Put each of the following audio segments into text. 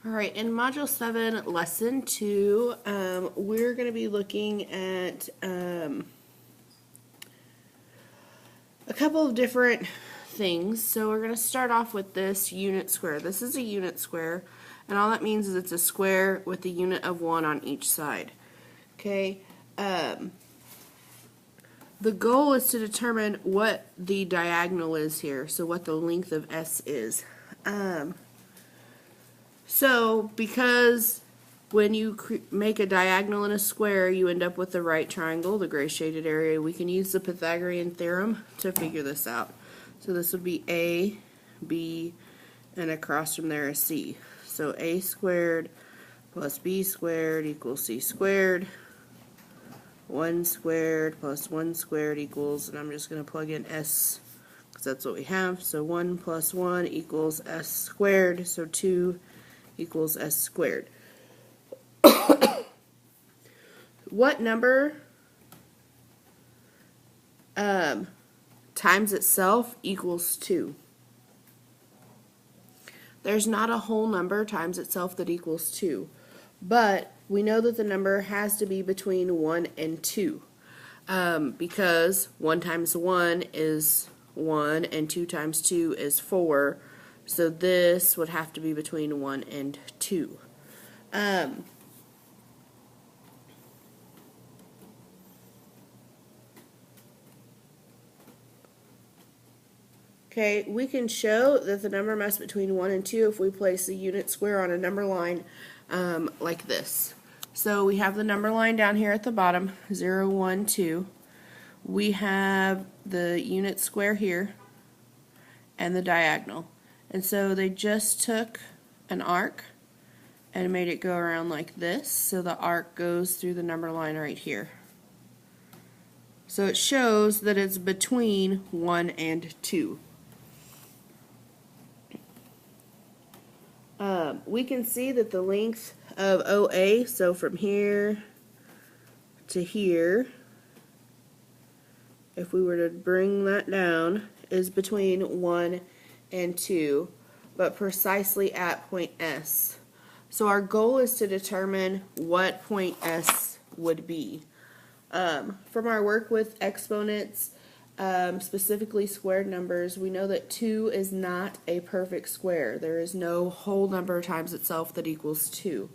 All right, in Module 7, Lesson 2, we're going to be looking at a couple of different things. So we're going to start off with this unit square. This is a unit square, and all that means is it's a square with a unit of 1 on each side. Okay, the goal is to determine what the diagonal is here, so what the length of S is. So, because when you make a diagonal in a square, you end up with the right triangle, the gray shaded area, we can use the Pythagorean theorem to figure this out. So this would be A, B, and across from there is C. So A squared plus B squared equals C squared. 1 squared plus 1 squared equals, and I'm just going to plug in S because that's what we have. So 1 plus 1 equals S squared. So 2 equals S squared. What number times itself equals 2? There's not a whole number times itself that equals 2, but we know that the number has to be between 1 and 2 because 1 times 1 is 1 and 2 times 2 is 4. So this would have to be between 1 and 2. Okay, we can show that the number must be between 1 and 2 if we place the unit square on a number line like this. So we have the number line down here at the bottom, 0, 1, 2. We have the unit square here and the diagonal. And so they just took an arc and made it go around like this, so the arc goes through the number line right here. So it shows that it's between 1 and 2. We can see that the length of OA, so from here to here, if we were to bring that down, is between 1 and 2, but precisely at point S. So our goal is to determine what point S would be. From our work with exponents, specifically squared numbers, we know that 2 is not a perfect square. There is no whole number times itself that equals 2.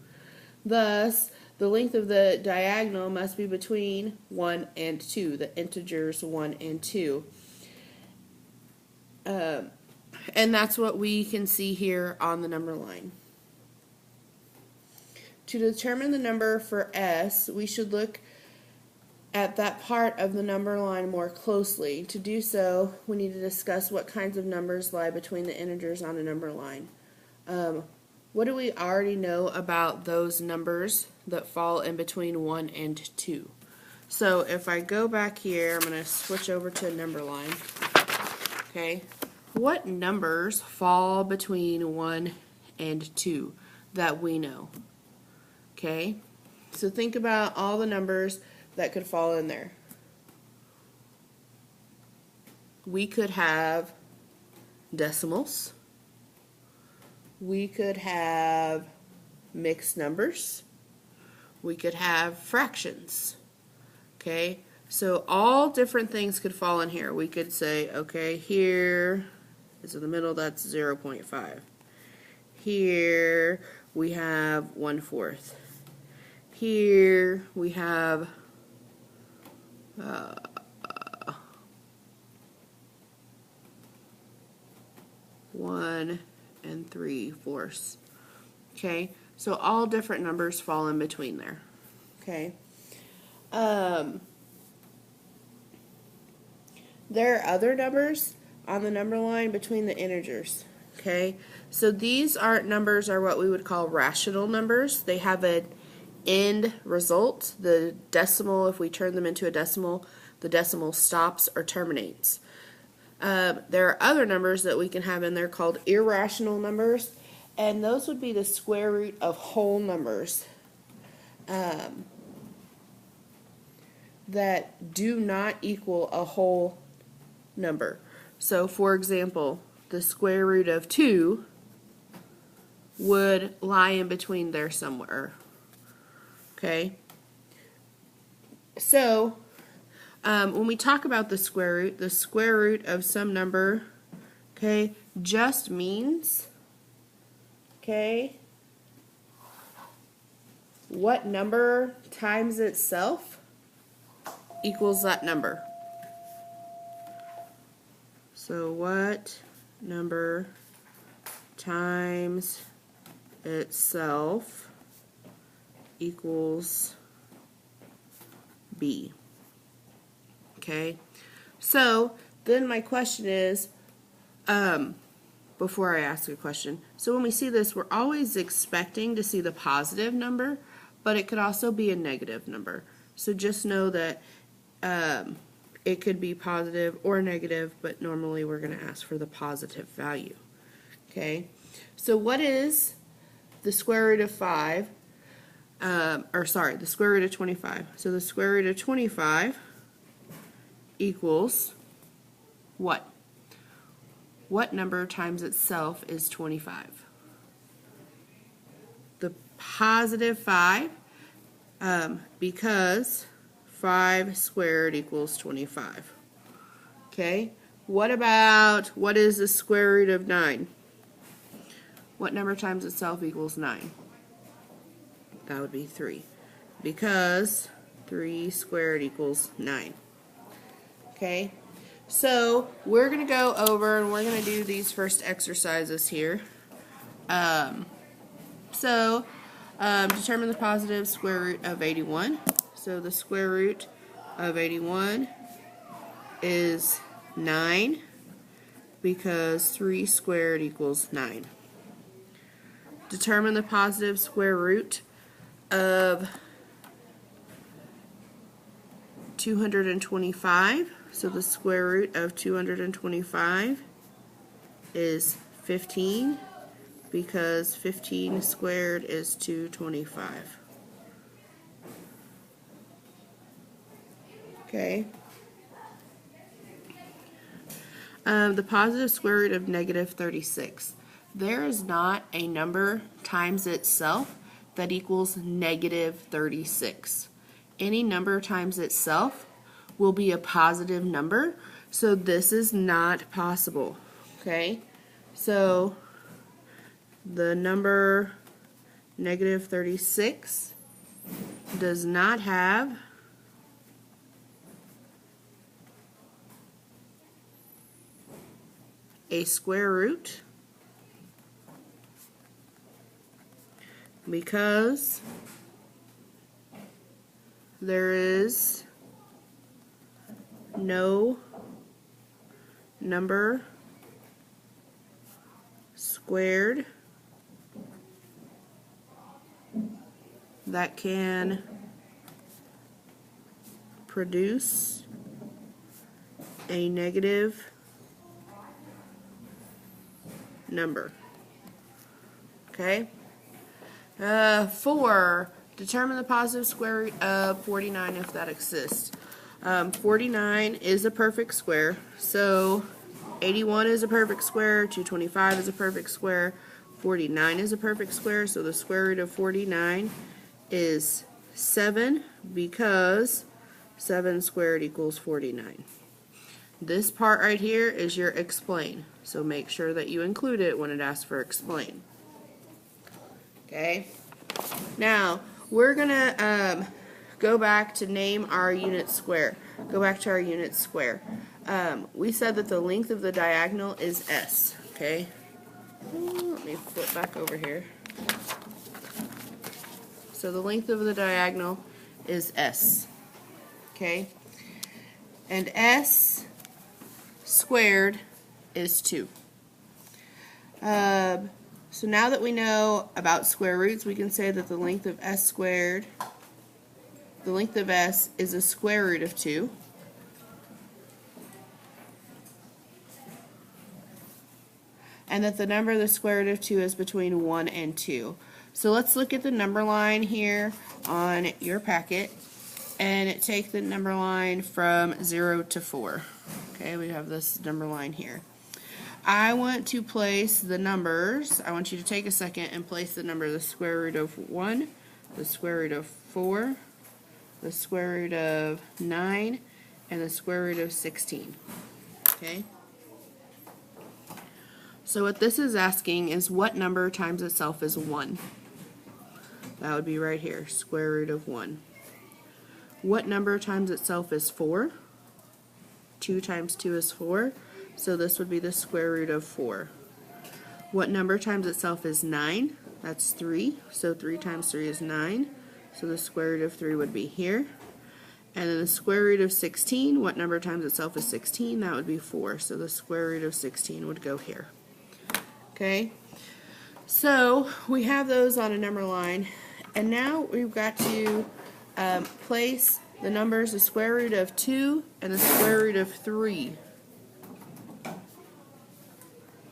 Thus, the length of the diagonal must be between 1 and 2, the integers 1 and 2. And that's what we can see here on the number line. To determine the number for S, we should look at that part of the number line more closely. To do so, we need to discuss what kinds of numbers lie between the integers on a number line. What do we already know about those numbers that fall in between 1 and 2? So if I go back here, I'm going to switch over to a number line. Okay, what numbers fall between 1 and 2 that we know? Okay, so think about all the numbers that could fall in there. We could have decimals. We could have mixed numbers. We could have fractions. Okay, so all different things could fall in here. We could say, okay, here is in the middle, that's 0.5. Here we have 1/4. Here we have 1 3/4. Okay, so all different numbers fall in between there. Okay. There are other numbers on the number line between the integers. Okay, so these numbers are what we would call rational numbers. They have an end result. The decimal, if we turn them into a decimal, the decimal stops or terminates. There are other numbers that we can have in there called irrational numbers, and those would be the square root of whole numbers that do not equal a whole number. So, for example, the square root of 2 would lie in between there somewhere. Okay? So, when we talk about the square root of some number, okay, just means, okay, what number times itself equals that number. So what number times itself equals B. Okay, so then my question is, before I ask a question, so when we see this, we're always expecting to see the positive number, but it could also be a negative number. So just know that it could be positive or negative, but normally we're going to ask for the positive value. Okay, so what is the square root of 5? The square root of 25. So the square root of 25 equals what? What number times itself is 25? The positive 5, because 5 squared equals 25. Okay, what is the square root of 9? What number times itself equals 9? That would be 3, because 3 squared equals 9. Okay, so we're going to go over and we're going to do these first exercises here. Determine the positive square root of 81. So the square root of 81 is 9, because 3 squared equals 9. Determine the positive square root of 225. So the square root of 225 is 15, because 15 squared is 225. Okay. The positive square root of negative 36. There is not a number times itself that equals negative 36. Any number times itself will be a positive number, so this is not possible. Okay, so the number negative 36 does not have a square root, because there is no number squared that can produce a negative number. Okay? 4. Determine the positive square root of 49 if that exists. 49 is a perfect square, so 81 is a perfect square, 225 is a perfect square, 49 is a perfect square, so the square root of 49 is 7, because 7 squared equals 49. This part right here is your explain, so make sure that you include it when it asks for explain. Okay, now we're going to go back to name our unit square. Go back to our unit square. We said that the length of the diagonal is S. Okay, let me flip back over here. So the length of the diagonal is S. Okay, and S squared is 2. So now that we know about square roots, we can say that the length of S squared, the length of S is a square root of 2. And that the number of the square root of 2 is between 1 and 2. So let's look at the number line here on your packet, and take the number line from 0 to 4. Okay, we have this number line here. I want to place the numbers. I want you to take a second and place the number the square root of 1, the square root of 4, the square root of 9, and the square root of 16. Okay? So what this is asking is what number times itself is 1. That would be right here, square root of 1. What number times itself is 4? 2 times 2 is 4, so this would be the square root of 4. What number times itself is 9? That's 3, so 3 times 3 is 9, so the square root of 3 would be here. And then the square root of 16, what number times itself is 16? That would be 4, so the square root of 16 would go here. Okay, so we have those on a number line, and now we've got to place the numbers, the square root of 2 and the square root of 3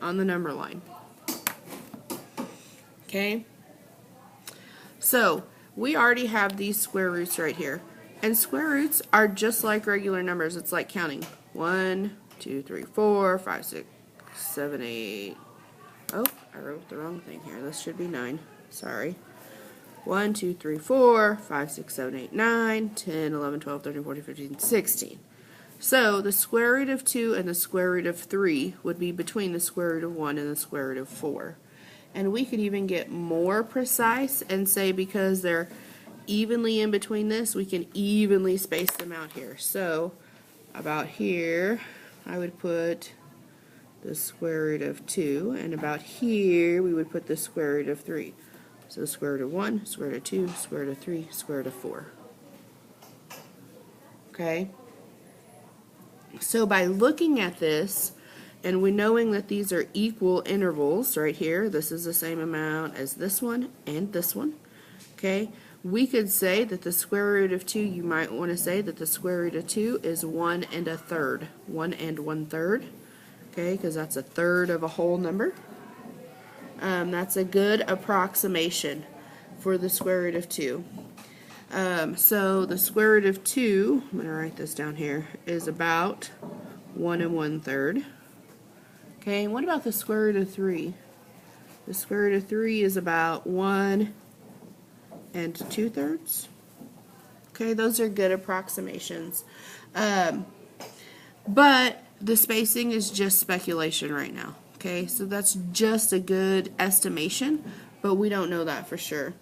on the number line. Okay, so we already have these square roots right here, and square roots are just like regular numbers. It's like counting 1, 2, 3, 4, 5, 6, 7, 8. Oh, I wrote the wrong thing here. This should be 9. Sorry. 1, 2, 3, 4, 5, 6, 7, 8, 9, 10, 11, 12, 13, 14, 15, 16. So the square root of 2 and the square root of 3 would be between the square root of 1 and the square root of 4. And we could even get more precise and say because they're evenly in between this, we can evenly space them out here. So about here, I would put the square root of 2, and about here we would put the square root of 3. So the square root of 1, square root of 2, square root of 3, square root of 4. Okay? So by looking at this, and we knowing that these are equal intervals right here, this is the same amount as this one and this one, okay? We could say that the square root of 2, you might want to say that the square root of 2 is 1 1/3. 1 1/3. Okay, because that's a third of a whole number. That's a good approximation for the square root of 2. So the square root of 2, I'm going to write this down here, is about 1 1/3. Okay, and what about the square root of 3? The square root of 3 is about 1 2/3. Okay, those are good approximations. But the spacing is just speculation right now. Okay, so that's just a good estimation, but we don't know that for sure.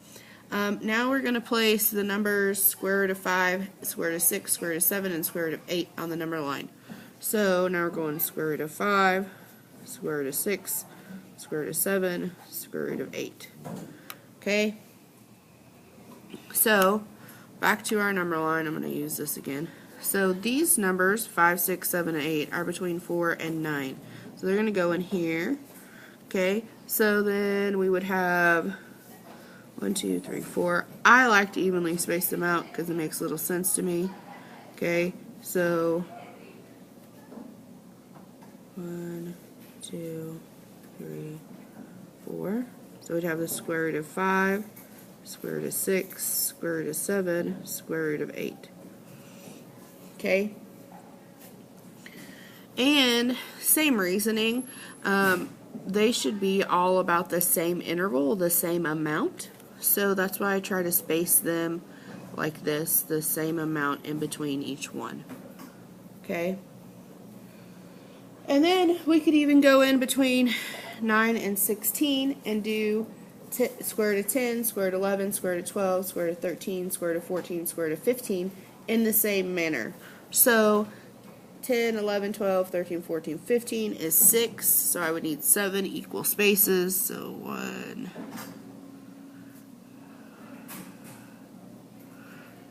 Now we're going to place the numbers square root of 5, square root of 6, square root of 7, and square root of 8 on the number line. So now we're going square root of 5, square root of 6, square root of 7, square root of 8. Okay, so back to our number line. I'm going to use this again. So these numbers, 5, 6, 7, and 8, are between 4 and 9. So they're going to go in here. Okay, so then we would have 1, 2, 3, 4. I like to evenly space them out because it makes little sense to me. Okay, so 1, 2, 3, 4. So we'd have the square root of 5, square root of 6, square root of 7, square root of 8. Okay, and same reasoning, they should be all about the same interval, the same amount, so that's why I try to space them like this, the same amount in between each one. Okay, and then we could even go in between 9 and 16 and do square root of 10, square root of 11, square root of 12, square root of 13, square root of 14, square root of 15 in the same manner. So 10, 11, 12, 13, 14, 15 is 6, so I would need 7 equal spaces, so 1.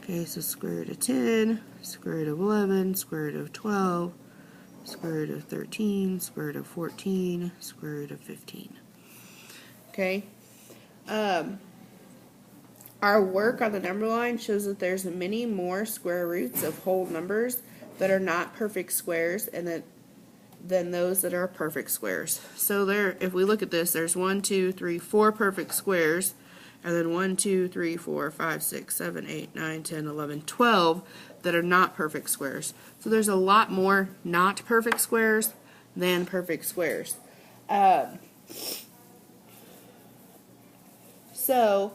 Okay, so square root of 10, square root of 11, square root of 12, square root of 13, square root of 14, square root of 15. Okay, our work on the number line shows that there's many more square roots of whole numbers that are not perfect squares and than those that are perfect squares. So there, if we look at this, there's 1, 2, 3, 4 perfect squares, and then 1, 2, 3, 4, 5, 6, 7, 8, 9, 10, 11, 12 that are not perfect squares. So there's a lot more not perfect squares than perfect squares. So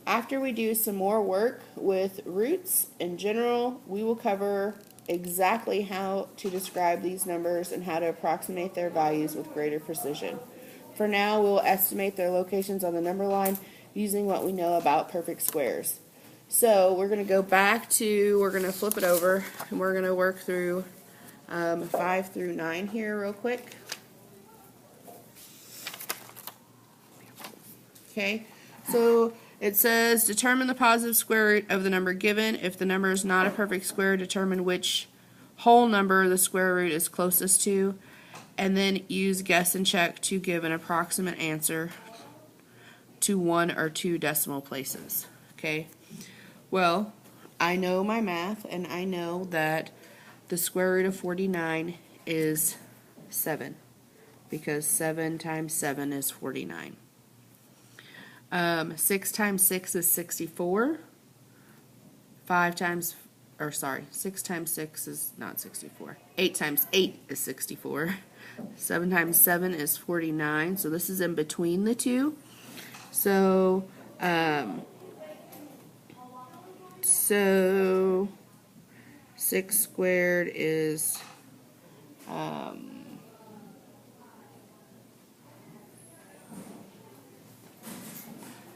after we do some more work with roots in general, we will cover exactly how to describe these numbers and how to approximate their values with greater precision. For now, we will estimate their locations on the number line using what we know about perfect squares. So we're going to go back to, we're going to flip it over, and we're going to work through 5 through 9 here real quick. Okay, so it says determine the positive square root of the number given. If the number is not a perfect square, determine which whole number the square root is closest to, and then use guess and check to give an approximate answer to 1 or 2 decimal places. Okay, well, I know my math, and I know that the square root of 49 is 7, because 7 times 7 is 49. 6 times 6 is 64. 6 times 6 is not 64. 8 times 8 is 64. 7 times 7 is 49. So this is in between the two. So, 6 squared is,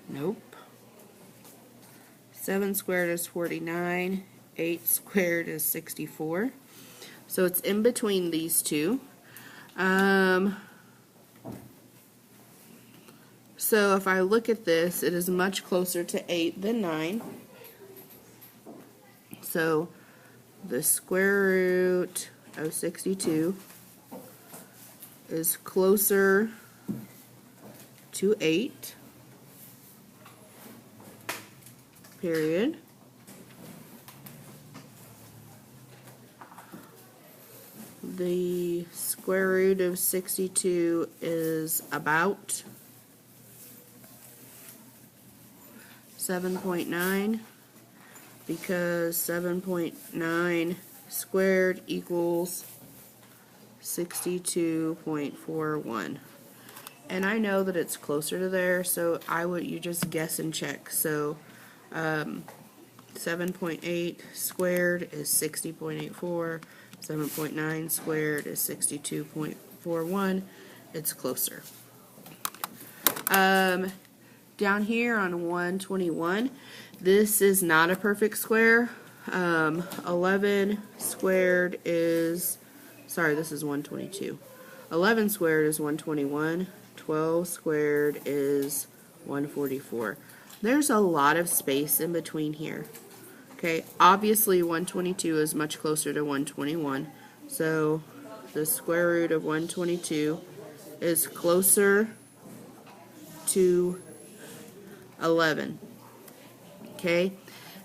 nope. 7 squared is 49. 8 squared is 64. So it's in between these two. So if I look at this, it is much closer to 8 than 9. So the square root of 62 is closer to 8. Period. The square root of 62 is about 7.9, because 7.9 squared equals 62.41. And I know that it's closer to there, so you just guess and check. So 7.8 squared is 60.84. 7.9 squared is 62.41. It's closer. Down here on 121, this is not a perfect square. 11 squared is, this is 122. 11 squared is 121. 12 squared is 144. There's a lot of space in between here. Okay, obviously 122 is much closer to 121, so the square root of 122 is closer to 11. Okay,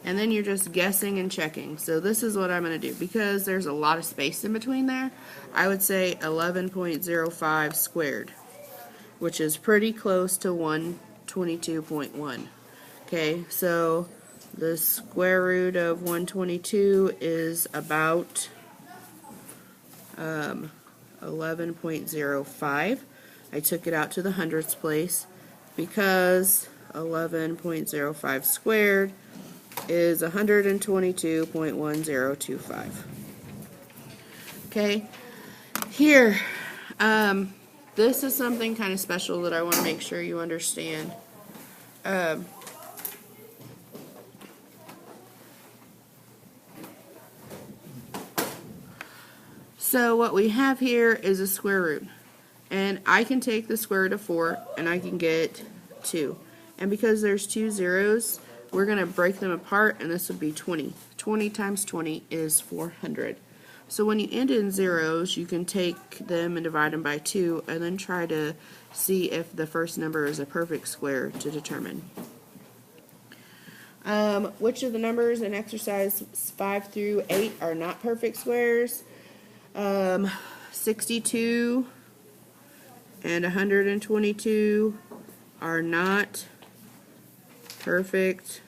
and then you're just guessing and checking. So this is what I'm going to do. Because there's a lot of space in between there, I would say 11.05 squared, which is pretty close to 122.1. Okay, so the square root of 122 is about 11.05. I took it out to the hundredths place because 11.05 squared is 122.1025. Okay, here, this is something kind of special that I want to make sure you understand. So what we have here is a square root, and I can take the square root of 4 and I can get 2, and because there's 2 zeros, we're going to break them apart, and this would be 20. 20 times 20 is 400. So when you end in zeros, you can take them and divide them by 2 and then try to see if the first number is a perfect square to determine. Which of the numbers in exercise 5 through 8 are not perfect squares? 62 and 122 are not perfect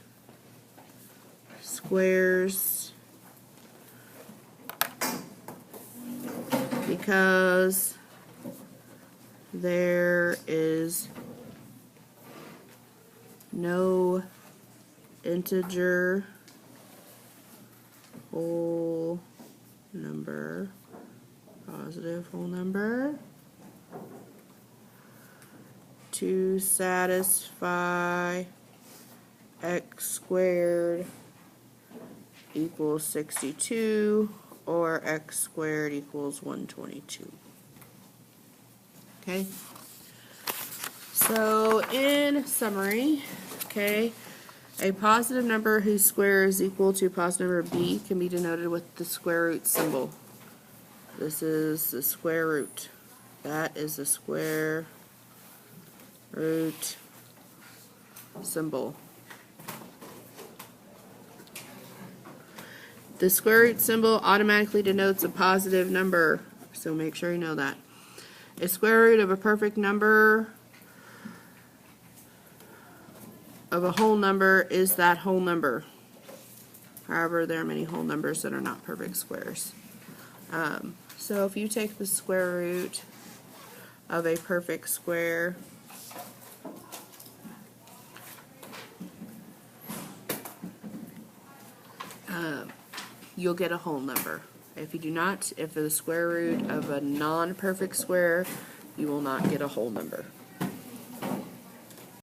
squares. because there is no integer whole number, positive whole number, to satisfy x squared equals 62 or x squared equals 122. Okay, so in summary, okay, a positive number whose square is equal to a positive number b can be denoted with the square root symbol. This is the square root. That is the square root symbol. The square root symbol automatically denotes a positive number, so make sure you know that. A square root of a perfect number of a whole number is that whole number. However, there are many whole numbers that are not perfect squares. So if you take the square root of a perfect square, you'll get a whole number. If you do not, if the square root of a non-perfect square, you will not get a whole number.